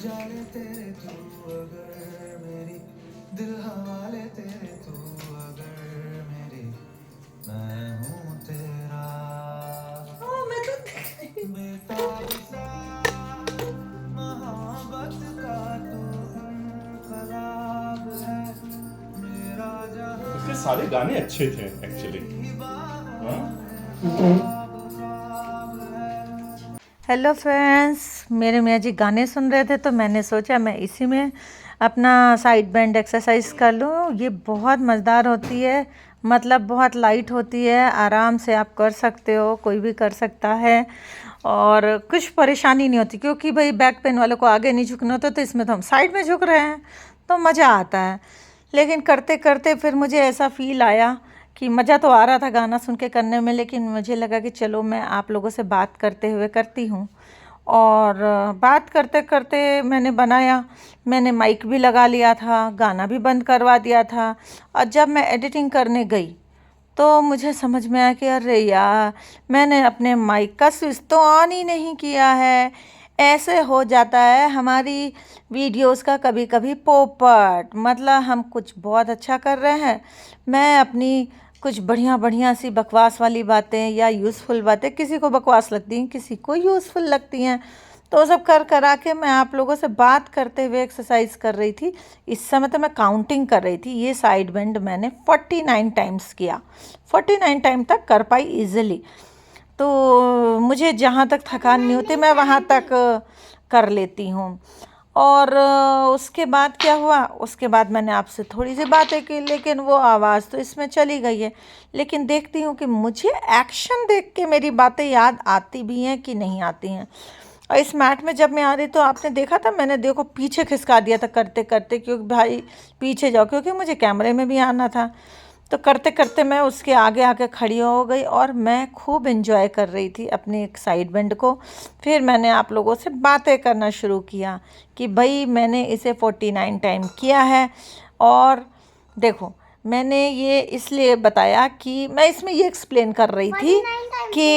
जाले तेरे तू अगर मेरी दिल हवाले तेरे तू अगर मेरी मैं हूँ तेरा मैं तो बेताब सा मोहब्बत का तू इनकलाब है मेरा जहां उसके सारे गाने अच्छे थे एक्चुअली। हाँ। हेलो फ्रेंड्स, मेरे मियाँ जी गाने सुन रहे थे तो मैंने सोचा मैं इसी में अपना साइड बेंड एक्सरसाइज कर लूँ। ये बहुत मज़ेदार होती है, मतलब बहुत लाइट होती है, आराम से आप कर सकते हो, कोई भी कर सकता है और कुछ परेशानी नहीं होती क्योंकि भाई बैक पेन वालों को आगे नहीं झुकना होता, तो इसमें तो हम साइड में झुक रहे हैं तो मज़ा आता है। लेकिन करते करते फिर मुझे ऐसा फ़ील आया कि मज़ा तो आ रहा था गाना सुन के करने में, लेकिन मुझे लगा कि चलो मैं आप लोगों से बात करते हुए करती हूँ। और बात करते करते मैंने माइक भी लगा लिया था, गाना भी बंद करवा दिया था। और जब मैं एडिटिंग करने गई तो मुझे समझ में आया कि अरे यार, मैंने अपने माइक का स्विच तो ऑन ही नहीं किया है। ऐसे हो जाता है हमारी वीडियोस का कभी कभी पोपट, मतलब हम कुछ बहुत अच्छा कर रहे हैं, मैं अपनी कुछ बढ़िया बढ़िया सी बकवास वाली बातें या यूज़फुल बातें, किसी को बकवास लगती हैं, किसी को यूज़फुल लगती हैं, तो वो सब कर करा के मैं आप लोगों से बात करते हुए एक्सरसाइज कर रही थी। इस समय तो मैं काउंटिंग कर रही थी। ये साइड बेंड मैंने 49 टाइम्स किया, 49 टाइम तक कर पाई इजीली। तो मुझे जहाँ तक थकान नहीं होती मैं वहाँ तक कर लेती हूँ। और उसके बाद क्या हुआ, उसके बाद मैंने आपसे थोड़ी सी बातें की, लेकिन वो आवाज़ तो इसमें चली गई है। लेकिन देखती हूँ कि मुझे एक्शन देख के मेरी बातें याद आती भी हैं कि नहीं आती हैं। और इस मैट में जब मैं आ रही तो आपने देखा था, मैंने देखो पीछे खिसका दिया था करते करते, क्योंकि भाई पीछे जाओ, क्योंकि मुझे कैमरे में भी आना था। तो करते करते मैं उसके आगे आके खड़ी हो गई और मैं खूब एंजॉय कर रही थी अपनी एक साइड बेंड को। फिर मैंने आप लोगों से बातें करना शुरू किया कि भाई मैंने इसे 49 टाइम किया है। और देखो, मैंने ये इसलिए बताया कि मैं इसमें ये एक्सप्लेन कर रही थी कि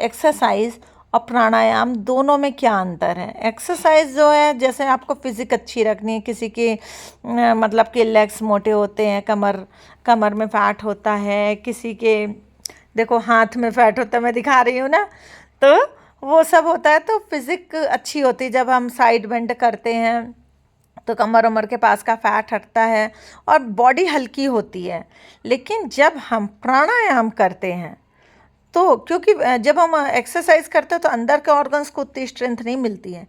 एक्सरसाइज और प्राणायाम दोनों में क्या अंतर है। एक्सरसाइज जो है, जैसे आपको फिजिक अच्छी रखनी है, किसी के मतलब कि लेग्स मोटे होते हैं, कमर में फैट होता है, किसी के देखो हाथ में फैट होता है, मैं दिखा रही हूँ ना, तो वो सब होता है। तो फिजिक अच्छी होती है जब हम साइड बेंड करते हैं तो कमर उमर के पास का फैट हटता है और बॉडी हल्की होती है। लेकिन जब हम प्राणायाम करते हैं तो क्योंकि जब हम एक्सरसाइज करते हैं तो अंदर के ऑर्गन्स को उतनी स्ट्रेंथ नहीं मिलती है,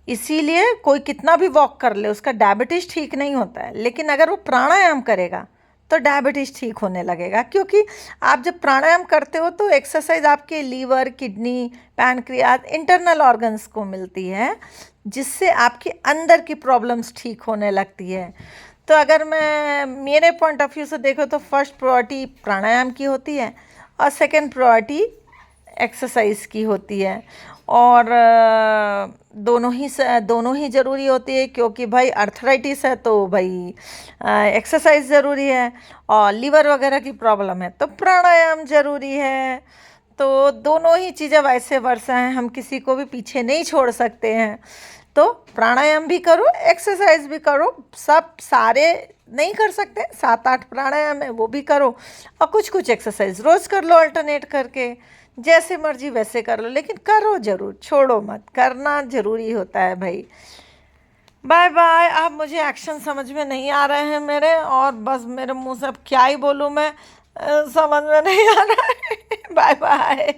इसीलिए कोई कितना भी वॉक कर ले उसका डायबिटीज़ ठीक नहीं होता है। लेकिन अगर वो प्राणायाम करेगा तो डायबिटीज़ ठीक होने लगेगा, क्योंकि आप जब प्राणायाम करते हो तो एक्सरसाइज आपके liver, kidney, pancreas, internal organs को मिलती है, जिससे आपके अंदर की प्रॉब्लम्स ठीक होने लगती है। तो अगर मैं मेरे पॉइंट ऑफ व्यू से देखो तो फर्स्ट प्रायोरिटी प्राणायाम की होती है और सेकंड प्रायोरिटी एक्सरसाइज की होती है। और दोनों ही ज़रूरी होती है, क्योंकि भाई अर्थराइटिस है तो भाई एक्सरसाइज ज़रूरी है, और लीवर वगैरह की प्रॉब्लम है तो प्राणायाम ज़रूरी है। तो दोनों ही चीज़ें वैसे वर्सा हैं, हम किसी को भी पीछे नहीं छोड़ सकते हैं। तो प्राणायाम भी करो, एक्सरसाइज भी करो, सब सारे नहीं कर सकते, 7-8 प्राणायाम है वो भी करो, और कुछ कुछ एक्सरसाइज रोज़ कर लो अल्टरनेट करके, जैसे मर्जी वैसे कर लो, लेकिन करो ज़रूर, छोड़ो मत, करना ज़रूरी होता है भाई। Bye bye. अब मुझे एक्शन समझ में नहीं आ रहे हैं मेरे, और बस मेरे मुंह से अब क्या ही बोलूँ मैं, समझ में नहीं आ रहा है। Bye bye.